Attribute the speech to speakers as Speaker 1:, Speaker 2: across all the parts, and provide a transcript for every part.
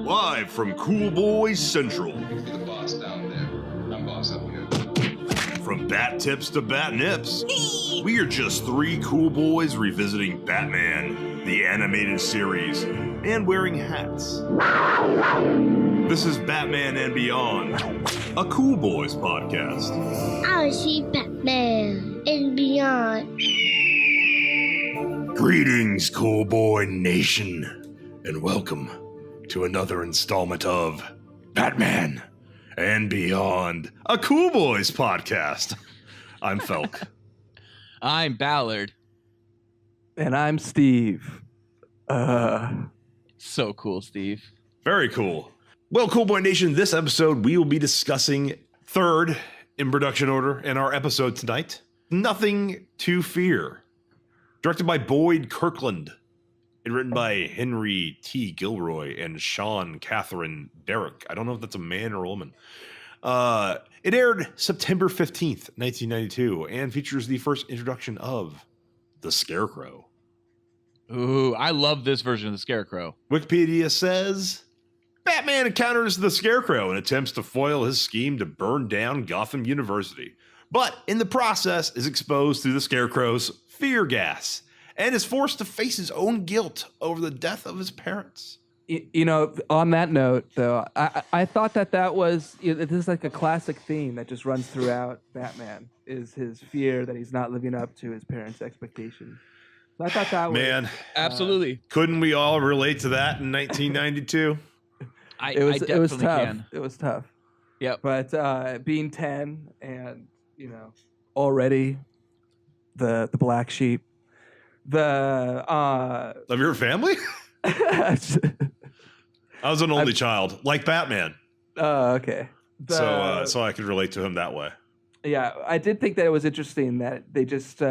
Speaker 1: Live from Cool Boys Central.
Speaker 2: You're the boss down there. I'm boss up here.
Speaker 1: From bat tips to bat nips, we are just three cool boys revisiting Batman, the animated series, and wearing hats. This is Batman and Beyond, a Cool Boys podcast.
Speaker 3: I see Batman and Beyond.
Speaker 1: Greetings, Cool Boy Nation, and welcome to another installment of Batman and Beyond, a Cool Boys podcast. I'm Felk.
Speaker 4: I'm Ballard.
Speaker 5: And I'm Steve.
Speaker 4: So cool, Steve.
Speaker 1: Very cool. Well, Cool Boy Nation, this episode we will be discussing third in production order in our episode tonight, Nothing to Fear. Directed by Boyd Kirkland and written by Henry T. Gilroy and Sean Catherine Derrick. I don't know if that's a man or a woman. It aired September 15th, 1992, and features the first introduction of the Scarecrow.
Speaker 4: Ooh, I love this version of the Scarecrow.
Speaker 1: Wikipedia says, Batman encounters the Scarecrow and attempts to foil his scheme to burn down Gotham University, but in the process is exposed to the Scarecrow's fear gas and is forced to face his own guilt over the death of his parents.
Speaker 5: You know, on that note, though, I thought that was, this is like a classic theme that just runs throughout Batman, is his fear that he's not living up to his parents' expectations. So I thought that was...
Speaker 1: Man,
Speaker 4: absolutely.
Speaker 1: Couldn't we all relate to that in 1992?
Speaker 5: It was tough.
Speaker 4: Can.
Speaker 5: It was tough.
Speaker 4: Yep.
Speaker 5: But being 10 and, already the black sheep,
Speaker 1: Of your family? I was an only child, like Batman.
Speaker 5: Oh, okay.
Speaker 1: So I could relate to him that way.
Speaker 5: Yeah, I did think that it was interesting that they just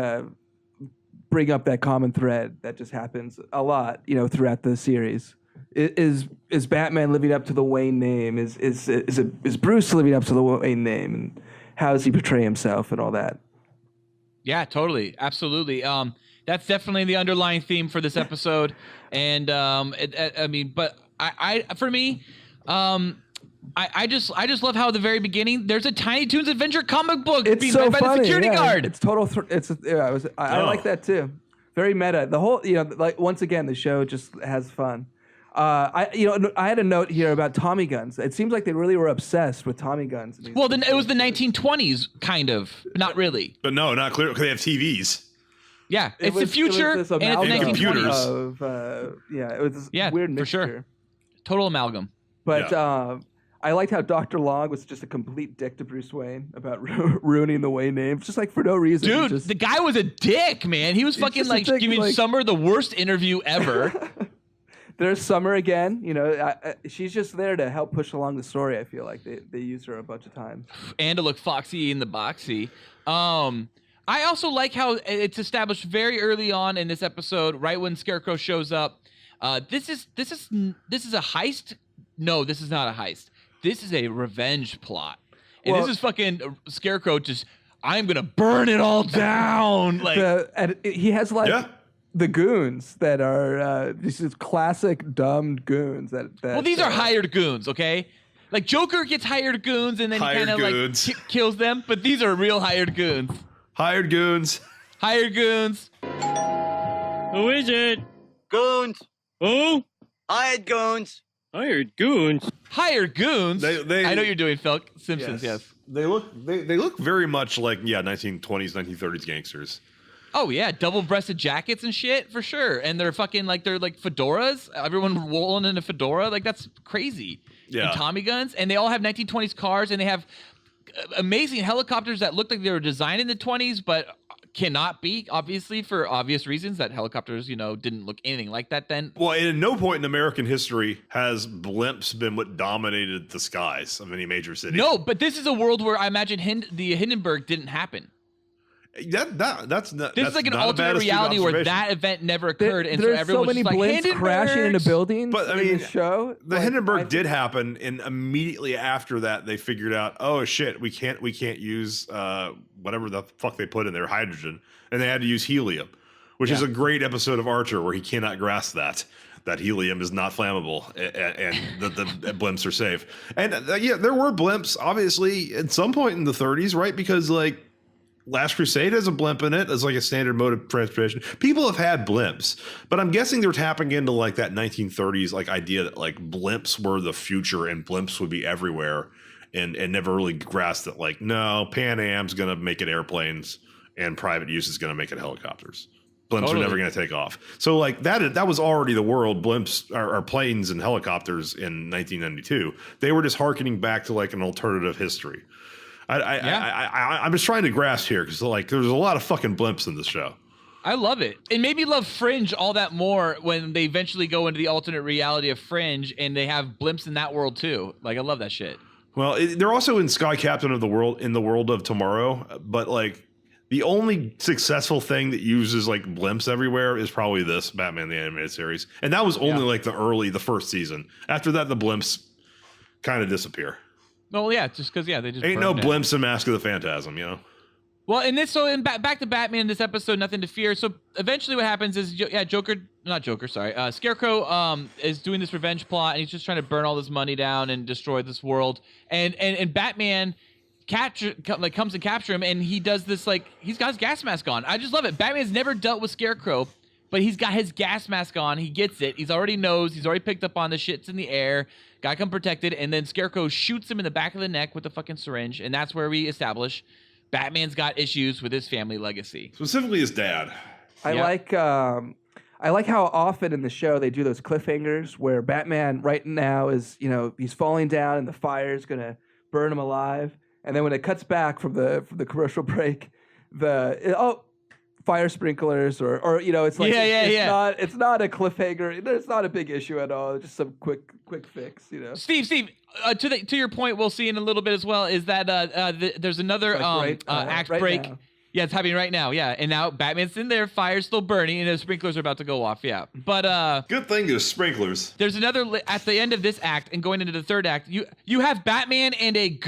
Speaker 5: bring up that common thread that just happens a lot, throughout the series. Is Batman living up to the Wayne name? Is Bruce living up to the Wayne name? And how does he portray himself and all that?
Speaker 4: Yeah, totally, absolutely. That's definitely the underlying theme for this episode, and I just love how at the very beginning there's a Tiny Toons Adventure comic book being read by the security guard.
Speaker 5: It's total. I like that too. Very meta. The whole, once again, the show just has fun. I had a note here about Tommy guns. It seems like they really were obsessed with Tommy guns.
Speaker 4: Well, then it was the 1920s, kind of, not really.
Speaker 1: But no, not clear because they have TVs.
Speaker 4: Yeah, it's the future and it's the
Speaker 1: 1920s.
Speaker 5: It was this weird mixture.
Speaker 4: For sure. Total amalgam.
Speaker 5: But I liked how Dr. Long was just a complete dick to Bruce Wayne about ruining the Wayne name, just like for no reason.
Speaker 4: Dude, the guy was a dick, man. He was fucking giving Summer the worst interview ever.
Speaker 5: There's Summer again. She's just there to help push along the story. I feel like they use her a bunch of times. And
Speaker 4: to look foxy in the boxy. I also like how it's established very early on in this episode, right when Scarecrow shows up. This is a heist. No, this is not a heist. This is a revenge plot. And this is fucking Scarecrow just, I'm going to burn it all down.
Speaker 5: He has the goons that are these classic dumb goons that
Speaker 4: these are hired goons, okay? Like Joker gets hired goons and then he kind of kills them, but these are real hired goons.
Speaker 1: Hired goons.
Speaker 4: Hired goons.
Speaker 6: Who is it?
Speaker 7: Goons.
Speaker 6: Who?
Speaker 7: Hired goons.
Speaker 6: Hired goons.
Speaker 4: Hired goons.
Speaker 1: They
Speaker 4: I know you're doing Phil Simpsons. Yes.
Speaker 1: They look very much like 1920s, 1930s gangsters.
Speaker 4: Oh yeah, double-breasted jackets and shit for sure, and they're fucking they're like fedoras. Everyone rolling in a fedora, that's crazy.
Speaker 1: Yeah.
Speaker 4: And Tommy guns, and they all have 1920s cars, and they have amazing helicopters that look like they were designed in the 20s, but cannot be, obviously, for obvious reasons. That helicopters, didn't look anything like that then.
Speaker 1: Well, at no point in American history has blimps been what dominated the skies of any major city.
Speaker 4: No, but this is a world where I imagine the Hindenburg didn't happen.
Speaker 1: That's
Speaker 4: like an alternate reality where that event never occurred, and so everyone was
Speaker 5: so many
Speaker 4: just like,
Speaker 5: blimps crashing into buildings.
Speaker 1: But I mean,
Speaker 5: in the show,
Speaker 1: the Hindenburg did happen, and immediately after that, they figured out, oh shit, we can't use whatever the fuck they put in there, hydrogen, and they had to use helium, which is a great episode of Archer where he cannot grasp that. that helium is not flammable and that the blimps are safe. And yeah, there were blimps, obviously, at some point in the 30s, right? Because like Last Crusade has a blimp in it as like a standard mode of transportation. People have had blimps, but I'm guessing they're tapping into like that 1930s like idea that like blimps were the future and blimps would be everywhere, and never really grasped that like, no, Pan Am's gonna make it airplanes and private use is gonna make it helicopters. Blimps are never going to take off. So like that was already the world. Blimps are planes and helicopters in 1992. They were just hearkening back to like an alternative history. I'm just trying to grasp here because like there's a lot of fucking blimps in this show.
Speaker 4: I love it. It made me love Fringe all that more when they eventually go into the alternate reality of Fringe and they have blimps in that world too. Like I love that shit.
Speaker 1: Well, they're also in Sky Captain of the World in the world of tomorrow, but like the only successful thing that uses like blimps everywhere is probably this Batman the Animated Series, and that was only like the first season. After that, the blimps kind of disappear.
Speaker 4: Oh yeah, just because they just
Speaker 1: ain't no
Speaker 4: burned
Speaker 1: blimps in Mask of the Phantasm, you know.
Speaker 4: Well, back to Batman, this episode, Nothing to Fear. So eventually, what happens is, Scarecrow is doing this revenge plot, and he's just trying to burn all this money down and destroy this world, and Batman comes and capture him, and he does this like he's got his gas mask on. I just love it. Batman's never dealt with Scarecrow, but he's got his gas mask on. He gets it. He's already picked up on the shit's in the air. Got to come protected, and then Scarecrow shoots him in the back of the neck with a fucking syringe, and that's where we establish Batman's got issues with his family legacy.
Speaker 1: Specifically his dad.
Speaker 5: I like how often in the show they do those cliffhangers where Batman right now is, he's falling down and the fire is going to burn him alive. And then when it cuts back from the commercial break, fire sprinklers or it's like it's not a cliffhanger. It's not a big issue at all. It's just some quick fix,
Speaker 4: Steve, to your point, we'll see in a little bit as well. Is that there's another act
Speaker 5: right
Speaker 4: break.
Speaker 5: Now.
Speaker 4: Yeah, it's happening right now. Yeah, and now Batman's in there, fire's still burning, and the sprinklers are about to go off. Yeah, but
Speaker 1: good thing there's sprinklers.
Speaker 4: There's another at the end of this act and going into the third act. You have Batman and a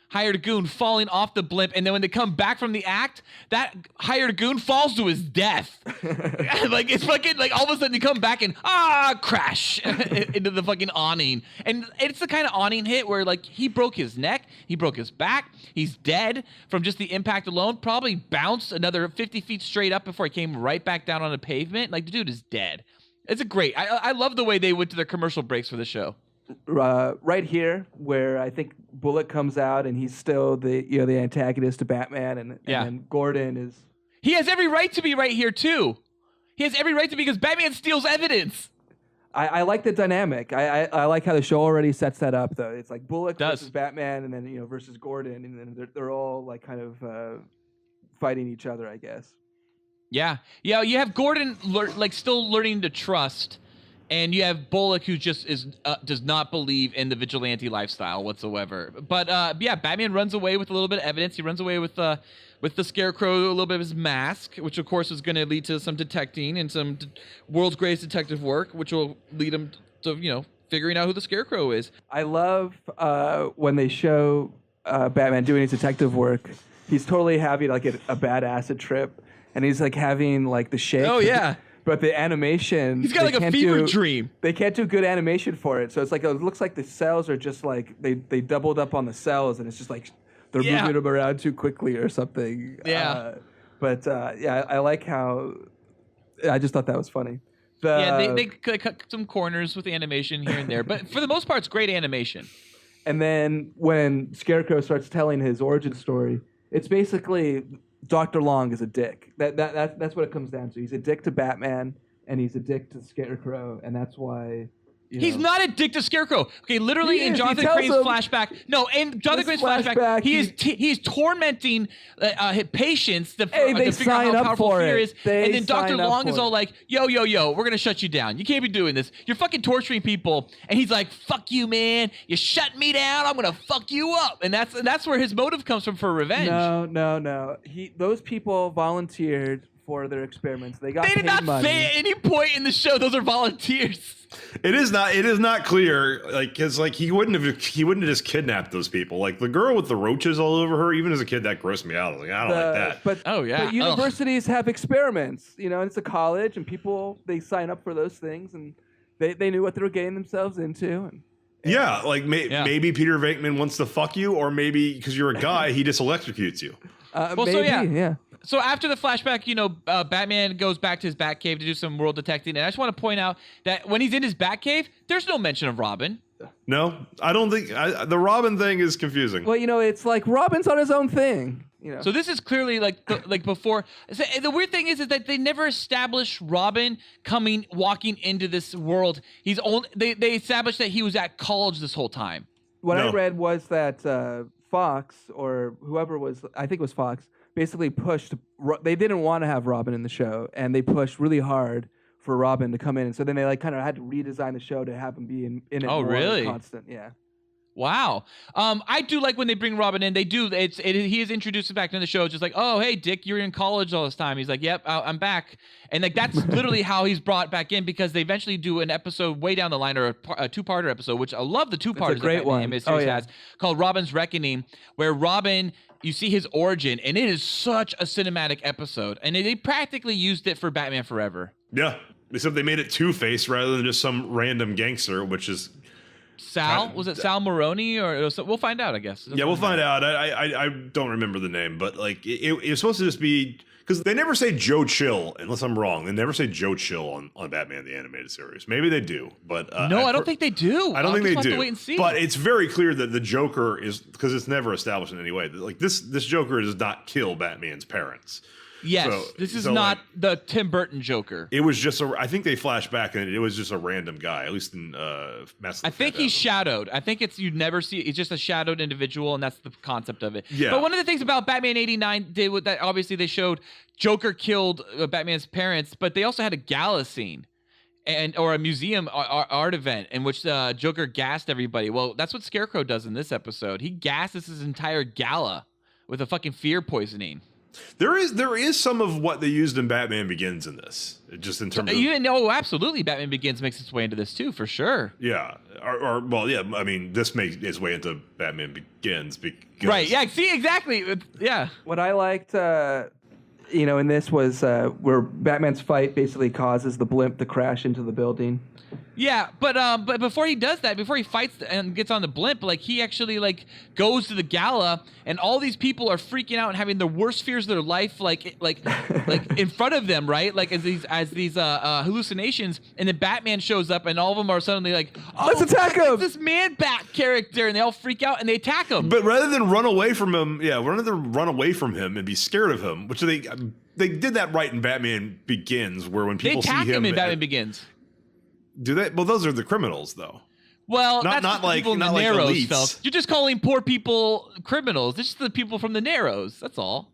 Speaker 4: hired goon falling off the blimp, and then when they come back from the act, that hired goon falls to his death. Like it's fucking like all of a sudden you come back and crash into the fucking awning, and it's the kind of awning hit where like he broke his neck, he broke his back, he's dead from just the impact alone. Probably bounced another 50 feet straight up before he came right back down on the pavement. Like the dude is dead. It's a great. I love the way they went to their commercial breaks for the show.
Speaker 5: Right here, where I think Bullock comes out and he's still the antagonist to Batman, and then Gordon is.
Speaker 4: He has every right to be right here too. He has every right to be because Batman steals evidence.
Speaker 5: I like the dynamic. I like how the show already sets that up though. It's like Bullock versus Batman, and then versus Gordon, and then they're all like kind of fighting each other, I guess.
Speaker 4: Yeah. You have Gordon still learning to trust. And you have Bullock, who just does not believe in the vigilante lifestyle whatsoever. But Batman runs away with a little bit of evidence. He runs away with the Scarecrow, a little bit of his mask, which of course is going to lead to some detecting and some world's greatest detective work, which will lead him to figuring out who the Scarecrow is.
Speaker 5: I love when they show Batman doing his detective work. He's totally having like a bad acid trip, and he's like having like the shake.
Speaker 4: Oh yeah.
Speaker 5: But the animation,
Speaker 4: he's got like a fever dream.
Speaker 5: They can't do good animation for it, so it's like it looks like the cells are just like they doubled up on the cells, and it's just like they're moving them around too quickly or something.
Speaker 4: Yeah.
Speaker 5: I like how. I just thought that was funny.
Speaker 4: They cut some corners with the animation here and there, but for the most part, it's great animation.
Speaker 5: And then when Scarecrow starts telling his origin story, it's basically. Dr. Long is a dick. That's what it comes down to. He's a dick to Batman, and he's a dick to Scarecrow, and that's why.
Speaker 4: He's not a dick to Scarecrow. Okay, literally in Jonathan Crane's flashback. No, in Jonathan Crane's flashback, he's tormenting patients to figure out how powerful fear is. And then Dr. Long is all like, yo, we're going to shut you down. You can't be doing this. You're fucking torturing people. And he's like, fuck you, man. You shut me down. I'm going to fuck you up. And that's where his motive comes from for revenge.
Speaker 5: No. Those people volunteered for their experiments. They did
Speaker 4: not
Speaker 5: money.
Speaker 4: say at any point in the show those are volunteers.
Speaker 1: It is not clear, like, because like he wouldn't have just kidnapped those people. Like the girl with the roaches all over her, even as a kid, that grossed me out. I was like, I don't like that.
Speaker 5: But universities have experiments, and it's a college, and people they sign up for those things, and they knew what they were getting themselves into. And,
Speaker 1: Yeah, like maybe Peter Venkman wants to fuck you, or maybe because you're a guy, he just electrocutes you.
Speaker 5: maybe, yeah.
Speaker 4: So after the flashback, Batman goes back to his Batcave to do some world detecting, and I just want to point out that when he's in his Batcave, there's no mention of Robin.
Speaker 1: No, I don't think the Robin thing is confusing.
Speaker 5: Well, it's like Robin's on his own thing.
Speaker 4: So this is clearly like before. So the weird thing is that they never established Robin walking into this world. They established that he was at college this whole time.
Speaker 5: What I read was that Fox or whoever was, I think it was Fox, basically pushed. They didn't want to have Robin in the show, and they pushed really hard for Robin to come in. And so then they kind of had to redesign the show to have him be in it.
Speaker 4: Oh,
Speaker 5: more
Speaker 4: really?
Speaker 5: Constant, yeah.
Speaker 4: Wow. I do like when they bring Robin in. They do. He is introduced back into the show. Just like, oh, hey, Dick, you're in college all this time. He's like, yep, I'm back. And like that's literally how he's brought back in, because they eventually do an episode way down the line, or a two-parter episode, which I love the two-parters.
Speaker 5: It's a great one.
Speaker 4: Has called Robin's Reckoning, where Robin, you see his origin, and it is such a cinematic episode. And they practically used it for Batman Forever.
Speaker 1: Yeah, except they made it Two-Face rather than just some random gangster, which is.
Speaker 4: Sal? Was it Sal Maroni? Or we'll find out, I guess.
Speaker 1: Yeah, we'll find out. I don't remember the name, but like it was supposed to just be, because they never say Joe Chill, unless I'm wrong. They never say Joe Chill on Batman the Animated Series. Maybe they do, but
Speaker 4: no, I don't think they do.
Speaker 1: I don't think they do.
Speaker 4: Have to wait and see.
Speaker 1: But it's very clear that the Joker is, because it's never established in any way. Like this Joker does not kill Batman's parents.
Speaker 4: Yes, this is not the Tim Burton Joker.
Speaker 1: It was just I think they flash back and it was just a random guy, at least in Master.
Speaker 4: I think he's shadowed. I think you'd never see. It's just a shadowed individual, and that's the concept of it.
Speaker 1: Yeah.
Speaker 4: But one of the things about Batman '89 did with that, obviously they showed Joker killed Batman's parents, but they also had a gala scene, or a museum art event in which Joker gassed everybody. Well, that's what Scarecrow does in this episode. He gasses his entire gala with a fucking fear poisoning.
Speaker 1: There is some of what they used in Batman Begins in this, just in terms of.
Speaker 4: Absolutely, Batman Begins makes its way into this too, for sure.
Speaker 1: Yeah, I mean, this makes its way into Batman Begins because.
Speaker 4: Right. Yeah. See, exactly. Yeah.
Speaker 5: What I liked, in this was where Batman's fight basically causes the blimp to crash into the building.
Speaker 4: Yeah, but before he does that, before he fights and gets on the blimp, like he actually like goes to the gala, and all these people are freaking out and having the worst fears of their life, like in front of them, right? Like as these hallucinations, and then Batman shows up, and all of them are suddenly like, oh,
Speaker 5: let's attack him!
Speaker 4: This man Bat character, and they all freak out and they attack him.
Speaker 1: But rather than run away from him, and be scared of him, which they did that right in Batman Begins, where when people
Speaker 4: they attack
Speaker 1: see him
Speaker 4: in Batman Begins.
Speaker 1: Do they? Well, those are the criminals, though.
Speaker 4: Well,
Speaker 1: not
Speaker 4: that's
Speaker 1: like
Speaker 4: people in
Speaker 1: not
Speaker 4: the
Speaker 1: like
Speaker 4: Narrows
Speaker 1: elites.
Speaker 4: felt. You're just calling poor people criminals. It's just the people from the Narrows. That's all.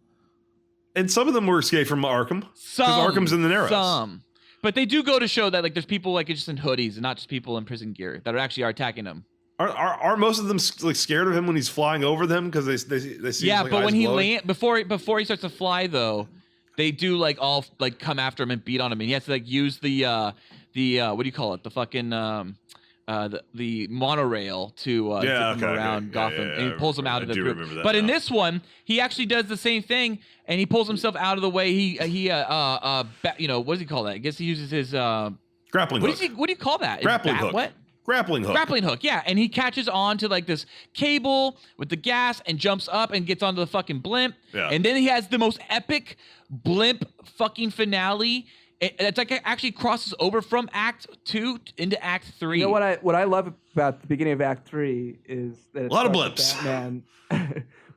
Speaker 1: And some of them were escaped from Arkham.
Speaker 4: Some.
Speaker 1: Because Arkham's in the Narrows.
Speaker 4: Some. But they do go to show that like there's people like just in hoodies and not just people in prison gear that actually are attacking him.
Speaker 1: Are most of them like scared of him when he's flying over them because they see?
Speaker 4: Yeah,
Speaker 1: his,
Speaker 4: but when he
Speaker 1: glowing?
Speaker 4: before he starts to fly though, they do like all like come after him and beat on him, and he has to like use the what do you call it? The fucking the monorail to get him around Gotham, and he pulls him out of the group. But in this one, he actually does the same thing, and he pulls himself out of the way. What does he call that? I guess he uses his
Speaker 1: grappling hook.
Speaker 4: What do you call that?
Speaker 1: Grappling hook.
Speaker 4: What?
Speaker 1: Grappling hook.
Speaker 4: Grappling hook, yeah. And he catches on to like this cable with the gas and jumps up and gets onto the fucking blimp.
Speaker 1: Yeah.
Speaker 4: And then he has the most epic blimp fucking finale. It's like it actually crosses over from Act 2 into Act 3.
Speaker 5: You know what I love about the beginning of Act 3 is that it's
Speaker 1: a lot of blips.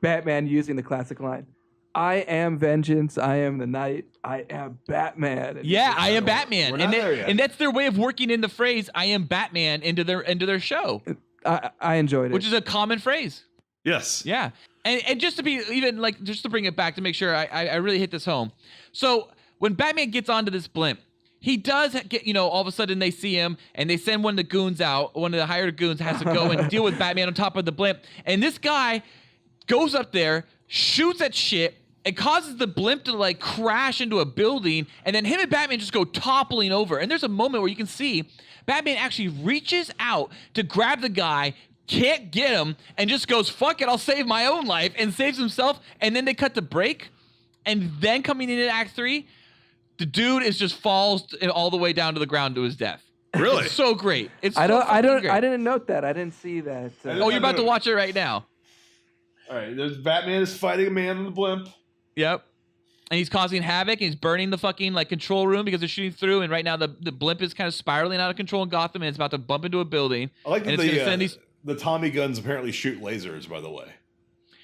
Speaker 5: Batman using the classic line, "I am vengeance. I am the night. I am Batman." And
Speaker 4: yeah, I am Batman,
Speaker 1: We're not there yet.
Speaker 4: and that's their way of working in the phrase "I am Batman" into their show,
Speaker 5: I enjoyed it,
Speaker 4: which is a common phrase.
Speaker 1: Yes.
Speaker 4: Yeah, and just to be even like just to bring it back to make sure I really hit this home. So when Batman gets onto this blimp, he does get, all of a sudden they see him and they send one of the goons out. One of the hired goons has to go and deal with Batman on top of the blimp, and this guy goes up there, shoots at shit. It causes the blimp to like crash into a building, and then him and Batman just go toppling over. And there's a moment where you can see Batman actually reaches out to grab the guy, can't get him, and just goes, "Fuck it, I'll save my own life," and saves himself. And then they cut the break, and then coming into Act 3, the dude is just falls all the way down to the ground to his death.
Speaker 1: Really?
Speaker 4: It's so great. It's
Speaker 5: I
Speaker 4: so fucking great.
Speaker 5: I didn't note that. I didn't see that.
Speaker 4: Oh, you're about to watch it right now.
Speaker 1: All right, there's Batman is fighting a man on the blimp.
Speaker 4: Yep. And he's causing havoc. And he's burning the fucking like control room because they're shooting through. And right now the blimp is kind of spiraling out of control in Gotham, and it's about to bump into a building.
Speaker 1: I like that
Speaker 4: and it's gonna send these.
Speaker 1: the Tommy guns apparently shoot lasers, by the way.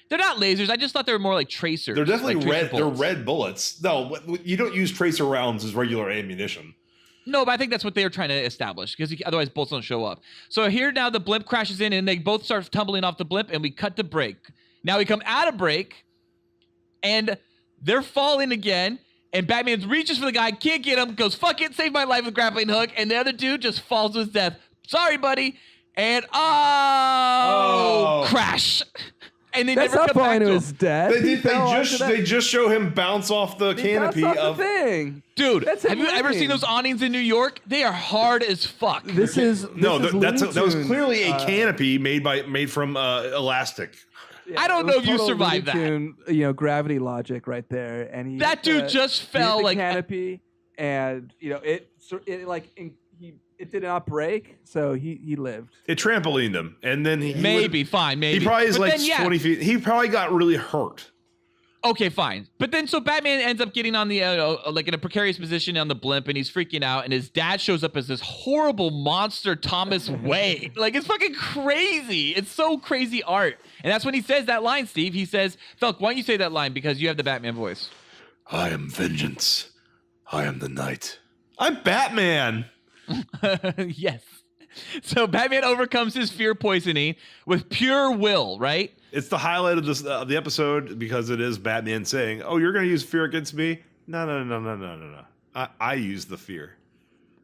Speaker 4: They're not lasers. I just thought they were more like tracers.
Speaker 1: They're definitely
Speaker 4: like tracer
Speaker 1: red. They're
Speaker 4: bullets.
Speaker 1: red bullets. No, you don't use tracer rounds as regular ammunition.
Speaker 4: No, but I think that's what they were trying to establish because otherwise bullets don't show up. So here now the blimp crashes in and they both start tumbling off the blimp and we cut to break. Now we come out of break and they're falling again and Batman reaches for the guy, can't get him, goes, fuck it, save my life with grappling hook, and the other dude just falls to his death. Sorry, buddy. And crash. And they
Speaker 5: That's
Speaker 4: never
Speaker 5: not
Speaker 4: come back
Speaker 5: falling
Speaker 4: to
Speaker 5: to
Speaker 4: him.
Speaker 5: his death.
Speaker 1: They just show him bounce off the canopy of
Speaker 5: the thing.
Speaker 4: Dude,
Speaker 5: That's
Speaker 4: have you ever
Speaker 5: insane.
Speaker 4: seen those awnings in New York? They are hard as fuck.
Speaker 5: This is
Speaker 1: that was
Speaker 5: Looney
Speaker 1: clearly a
Speaker 5: Tunes.
Speaker 1: canopy made from elastic.
Speaker 5: Yeah,
Speaker 4: I don't
Speaker 5: it
Speaker 4: know
Speaker 5: was
Speaker 4: if you
Speaker 5: total
Speaker 4: survived
Speaker 5: Looney
Speaker 4: that.
Speaker 5: Tune, gravity logic right there, and he
Speaker 4: That dude just
Speaker 5: he hit
Speaker 4: fell
Speaker 5: the
Speaker 4: like
Speaker 5: canopy, and it did not break, so he lived.
Speaker 1: It trampolined him, and then
Speaker 4: maybe.
Speaker 1: He probably is
Speaker 4: But
Speaker 1: like
Speaker 4: then, yeah.
Speaker 1: 20 feet. He probably got really hurt.
Speaker 4: Okay, fine. But then so Batman ends up getting on the like in a precarious position on the blimp and he's freaking out and his dad shows up as this horrible monster Thomas Wayne. Like it's fucking crazy. It's so crazy art. And that's when he says that line, Steve. He says, Felk, why don't you say that line because you have the Batman voice.
Speaker 1: I am vengeance. I am the night. I'm Batman.
Speaker 4: Yes. So Batman overcomes his fear poisoning with pure will, right?
Speaker 1: It's the highlight of this the episode because it is Batman saying, "Oh, you're going to use fear against me? No. I use the fear.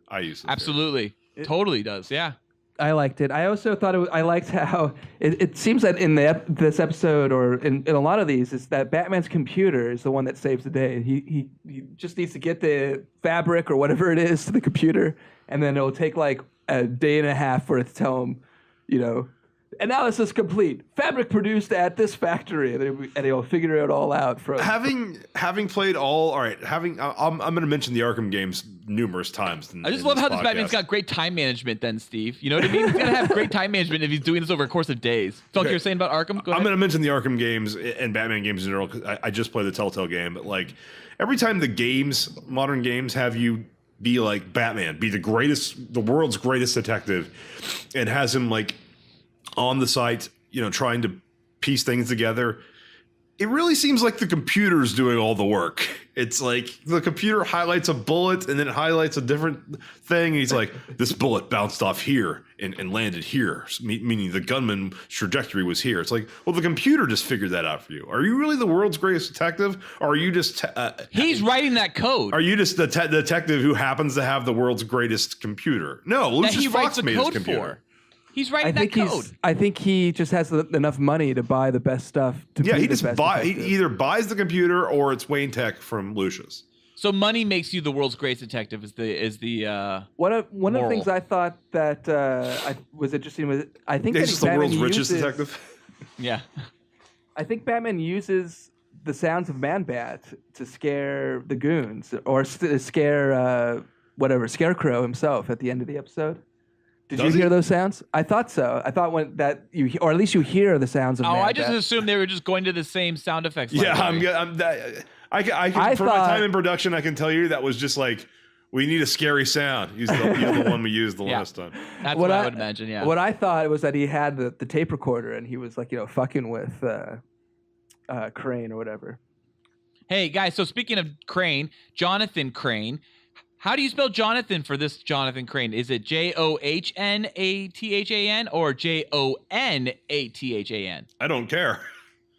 Speaker 1: I use the
Speaker 4: Absolutely. Totally does. Yeah.
Speaker 5: I liked it. I also thought I liked how it seems that in this episode or in a lot of these is that Batman's computer is the one that saves the day. He just needs to get the fabric or whatever it is to the computer, and then it'll take like a day and a half for it to tell him, analysis complete. Fabric produced at this factory, and he'll figure it all out from
Speaker 1: having played all right. I'm going to mention the Arkham games numerous times.
Speaker 4: I just love how this Batman's got great time management. Then Steve, you know what I mean? He's gonna have great time management if he's doing this over a course of days. Felk, you're saying about Arkham? Go ahead.
Speaker 1: I'm going to mention the Arkham games and Batman games in general because I just played the Telltale game. But like every time the modern games have you be like Batman, be the world's greatest detective, and has him like on the site, trying to piece things together. It really seems like the computer's doing all the work. It's like the computer highlights a bullet and then it highlights a different thing. And he's like, this bullet bounced off here and landed here, meaning the gunman's trajectory was here. It's like, well, the computer just figured that out for you. Are you really the world's greatest detective? Or are you just...
Speaker 4: he's writing that code.
Speaker 1: Are you just the detective who happens to have the world's greatest computer? No, Lucius Fox made his computer.
Speaker 4: He's writing that code.
Speaker 5: I think he just has enough money to buy the best stuff. He
Speaker 1: either buys the computer or it's Wayne Tech from Lucius.
Speaker 4: So money makes you the world's greatest detective is the
Speaker 5: one of the
Speaker 4: moral.
Speaker 5: things I thought that was interesting was I think
Speaker 1: He's
Speaker 5: that
Speaker 1: just the
Speaker 5: Batman
Speaker 1: world's richest detective.
Speaker 4: Yeah.
Speaker 5: I think Batman uses the sounds of Man-Bat to scare the goons or to scare Scarecrow himself at the end of the episode. Did you hear those sounds? I thought so. I thought or at least you hear the sounds of.
Speaker 4: I just assumed they were just going to the same sound effects.
Speaker 1: Yeah, for my time in production, I can tell you that was just like we need a scary sound. Use the one we used the last time.
Speaker 4: That's what I would imagine. Yeah.
Speaker 5: What I thought was that he had the tape recorder and he was like fucking with Crane or whatever.
Speaker 4: Hey guys, so speaking of Crane, Jonathan Crane. How do you spell Jonathan for this Jonathan Crane? Is it JOHNATHAN or JONATHAN?
Speaker 1: I don't care.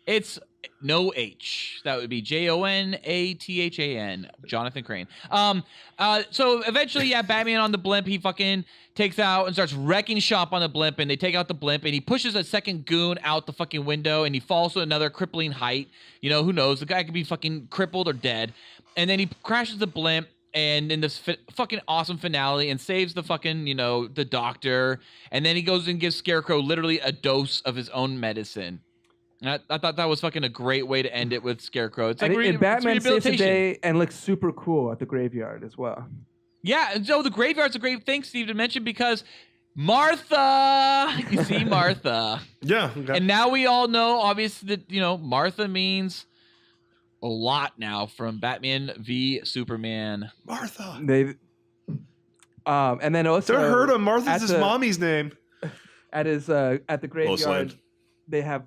Speaker 4: It's no H. That would be JONATHAN. Jonathan Crane. So eventually, Batman on the blimp, he fucking takes out and starts wrecking shop on the blimp, and they take out the blimp, and he pushes a second goon out the fucking window, and he falls to another crippling height. Who knows? The guy could be fucking crippled or dead. And then he crashes the blimp. And in this fucking awesome finale and saves the fucking, the doctor. And then he goes and gives Scarecrow literally a dose of his own medicine. And I thought that was fucking a great way to end it with Scarecrow. It's like
Speaker 5: and Batman saves the day and looks super cool at the graveyard as well.
Speaker 4: Yeah, and so the graveyard's a great thing, Steve, to mention because Martha, you see Martha.
Speaker 1: Yeah. Okay.
Speaker 4: And now we all know, obviously, that, Martha means a lot now from Batman v Superman.
Speaker 1: Martha.
Speaker 5: And then also
Speaker 1: Don't hurt him. Martha's
Speaker 5: at
Speaker 1: his
Speaker 5: the-
Speaker 1: mommy's name.
Speaker 5: at the graveyard,
Speaker 1: Lane.
Speaker 5: they have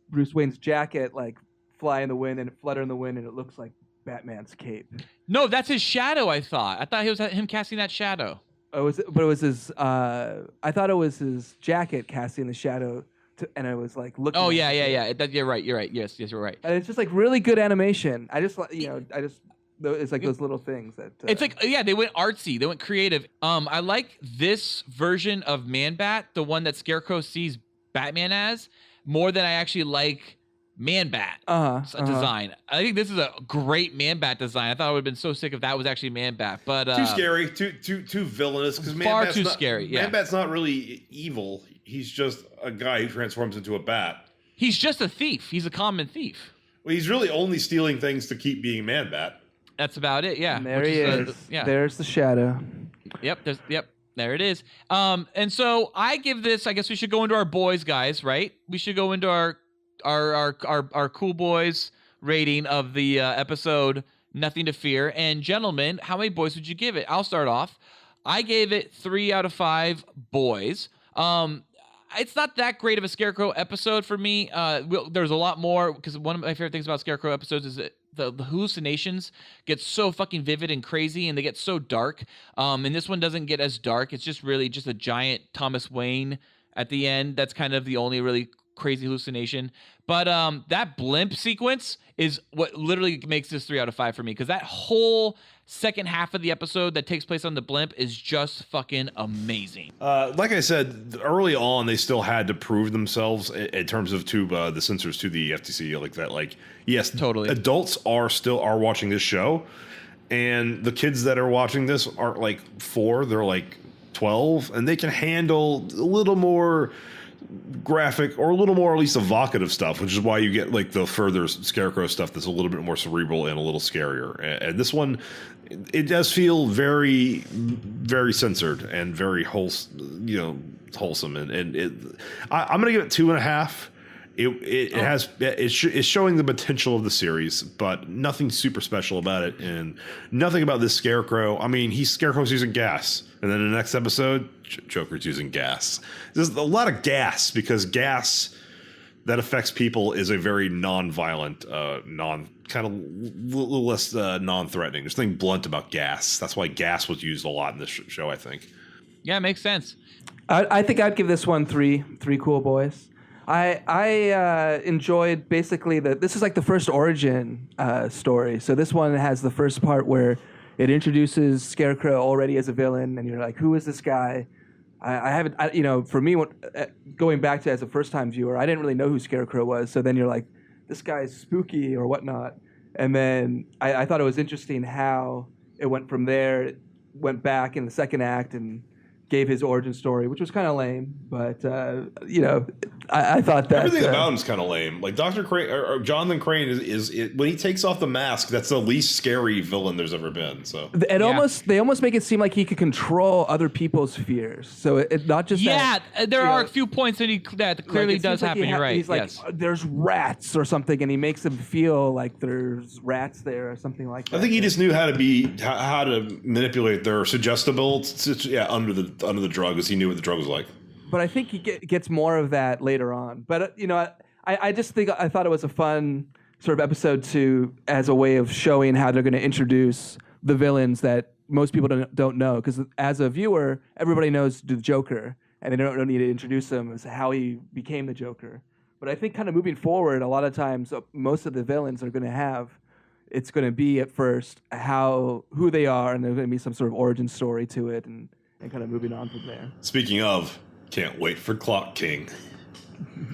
Speaker 5: Bruce Wayne's jacket like fly in the wind and flutter in the wind, and it looks like Batman's cape.
Speaker 4: No, that's his shadow, I thought. I thought it was him casting that shadow.
Speaker 5: But it was his. I thought it was his jacket casting the shadow, and I was like looking.
Speaker 4: Oh,
Speaker 5: at
Speaker 4: yeah.
Speaker 5: it.
Speaker 4: You're right. Yes, you're right.
Speaker 5: And it's just like really good animation. It's like those little things that.
Speaker 4: It's like, they went artsy. They went creative. I like this version of Man-Bat, the one that Scarecrow sees Batman as, more than I actually like Man-Bat design. I think this is a great Man-Bat design. I thought it would have been so sick if that was actually Man-Bat. But
Speaker 1: Too scary, too villainous. Because
Speaker 4: far too scary. Yeah,
Speaker 1: Man-Bat's not really evil. He's just a guy who transforms into a bat.
Speaker 4: He's just a thief. He's a common thief.
Speaker 1: Well, he's really only stealing things to keep being Man-Bat.
Speaker 4: That's about it. Yeah.
Speaker 5: And there he is. There's the shadow.
Speaker 4: Yep. There it is. And so I give this. I guess we should go into our boys, guys. Right? We should go into our Cool Boys rating of the episode. Nothing to Fear. And gentlemen, how many boys would you give it? I'll start off. I gave it 3 out of 5 boys. It's not that great of a Scarecrow episode for me. There's a lot more, because one of my favorite things about Scarecrow episodes is that the hallucinations get so fucking vivid and crazy, and they get so dark. And this one doesn't get as dark. It's just really just a giant Thomas Wayne at the end. That's kind of the only really crazy hallucination. But that blimp sequence is what literally makes this 3 out of 5 for me, because that whole second half of the episode that takes place on the blimp is just fucking amazing.
Speaker 1: Like I said, early on, they still had to prove themselves in terms of the censors to the FTC, like that. Like, yes,
Speaker 4: totally.
Speaker 1: Adults are watching this show, and the kids that are watching this aren't like 4; they're like 12, and they can handle a little more graphic or a little more at least evocative stuff, which is why you get like the further Scarecrow stuff that's a little bit more cerebral and a little scarier. And this one, it does feel very, very censored and very wholesome. And I'm gonna give it 2.5. It's showing the potential of the series, but nothing super special about it, and nothing about this Scarecrow. I mean, Scarecrow's using gas, and then in the next episode, Joker's using gas. There's a lot of gas, because gas that affects people is a very non-violent, kind of little less non-threatening. There's nothing blunt about gas. That's why gas was used a lot in this show, I think.
Speaker 4: Yeah, it makes sense.
Speaker 5: I think I'd give this one three cool boys. I enjoyed basically this is like the first origin story. So this one has the first part where it introduces Scarecrow already as a villain, and you're like, who is this guy? For me, going back to as a first-time viewer, I didn't really know who Scarecrow was. So then you're like, this guy's spooky or whatnot. And then I thought it was interesting how it went from there. It went back in the second act and gave his origin story, which was kind of lame, but I thought that
Speaker 1: everything about him is kind of lame. Like Dr. Crane or Jonathan Crane is when he takes off the mask, that's the least scary villain there's ever been. So
Speaker 5: they almost make it seem like he could control other people's fears. So it not just
Speaker 4: there are a few points that clearly does happen. You're right.
Speaker 5: He's like, there's rats or something, and he makes them feel like there's rats there or something like that.
Speaker 1: I think he just knew how to manipulate their suggestible under the drug, because he knew what the drug was like.
Speaker 5: But I think he gets more of that later on. But I just think I thought it was a fun sort of episode as a way of showing how they're going to introduce the villains that most people don't know. Because as a viewer, everybody knows the Joker, and they don't need to introduce him as how he became the Joker. But I think kind of moving forward, a lot of times most of the villains are going to it's going to be at first who they are, and there's going to be some sort of origin story to it, and kind of moving on from there.
Speaker 1: Speaking of, can't wait for Clock King.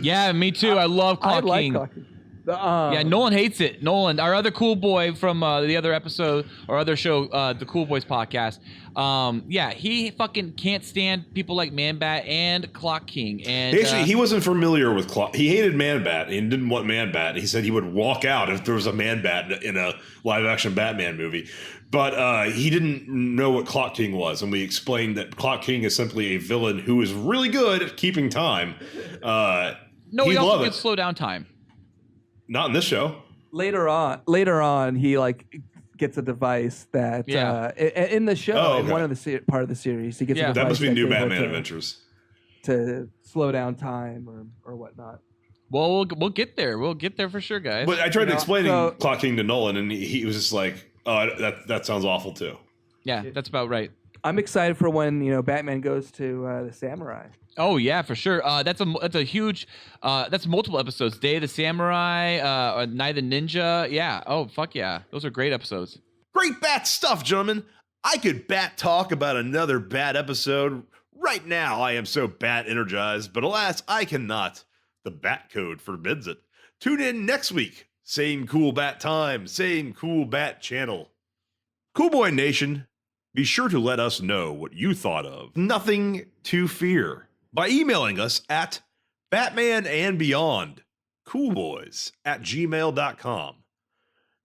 Speaker 4: Yeah, me too. I love Clock King.
Speaker 5: Clock King.
Speaker 4: Yeah, Nolan hates it. Nolan, our other cool boy from the other episode or other show, the Cool Boys podcast. Yeah, he fucking can't stand people like Man-Bat and Clock King. And
Speaker 1: Actually, he wasn't familiar with Clock. He hated Man-Bat. He didn't want Man-Bat. He said he would walk out if there was a Man-Bat in a live-action Batman movie. But he didn't know what Clock King was, and we explained that Clock King is simply a villain who is really good at keeping time.
Speaker 4: no, he also gets slow down time.
Speaker 1: Not in this show.
Speaker 5: Later on, he like gets a device that in the show in one of the part of the series he gets a device
Speaker 1: that must be New
Speaker 5: can
Speaker 1: Batman
Speaker 5: hold
Speaker 1: Adventures
Speaker 5: to slow down time or whatnot.
Speaker 4: Well, we'll get there. We'll get there for sure, guys.
Speaker 1: But I tried explaining Clock King to Nolan, and he was just like, "Oh, that sounds awful too."
Speaker 4: Yeah, that's about right.
Speaker 5: I'm excited for when Batman goes to the Samurai.
Speaker 4: Oh yeah, for sure. That's a huge. That's multiple episodes. Day of the Samurai, Night of the Ninja. Yeah. Oh fuck yeah, those are great episodes.
Speaker 1: Great bat stuff, gentlemen. I could bat talk about another bat episode right now. I am so bat energized, but alas, I cannot. The Bat Code forbids it. Tune in next week. Same cool bat time, same cool bat channel. Cool Boy Nation, be sure to let us know what you thought of Nothing to Fear by emailing us at batmanandbeyondcoolboys@gmail.com.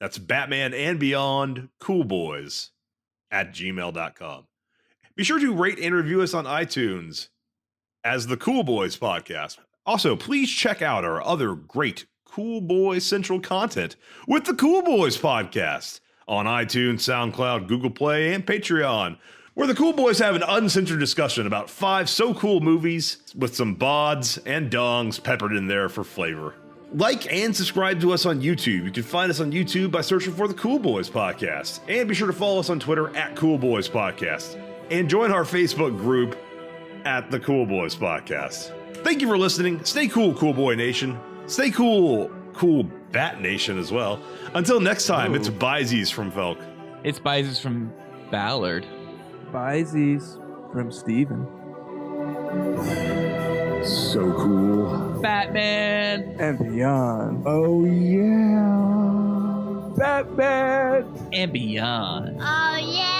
Speaker 1: That's batmanandbeyondcoolboys@gmail.com. Be sure to rate and review us on iTunes as the Cool Boys Podcast. Also, please check out our other great Cool Boy Central content with the Cool Boys Podcast on iTunes, SoundCloud, Google Play, and Patreon, where the Cool Boys have an uncensored discussion about 5 so cool movies with some bods and dongs peppered in there for flavor. Like and subscribe to us on YouTube. You can find us on YouTube by searching for the Cool Boys Podcast. And be sure to follow us on Twitter at Cool Boys Podcast. And join our Facebook group at the Cool Boys Podcast. Thank you for listening. Stay cool, Cool Boy Nation. Stay cool, Cool Bat Nation as well. Until next time, it's Byzies from Felk.
Speaker 4: It's Byzies from Ballard.
Speaker 5: Byzies from Steven.
Speaker 1: So cool.
Speaker 4: Batman
Speaker 5: And beyond.
Speaker 1: Oh, yeah.
Speaker 5: Batman
Speaker 4: and beyond.
Speaker 3: Oh, yeah.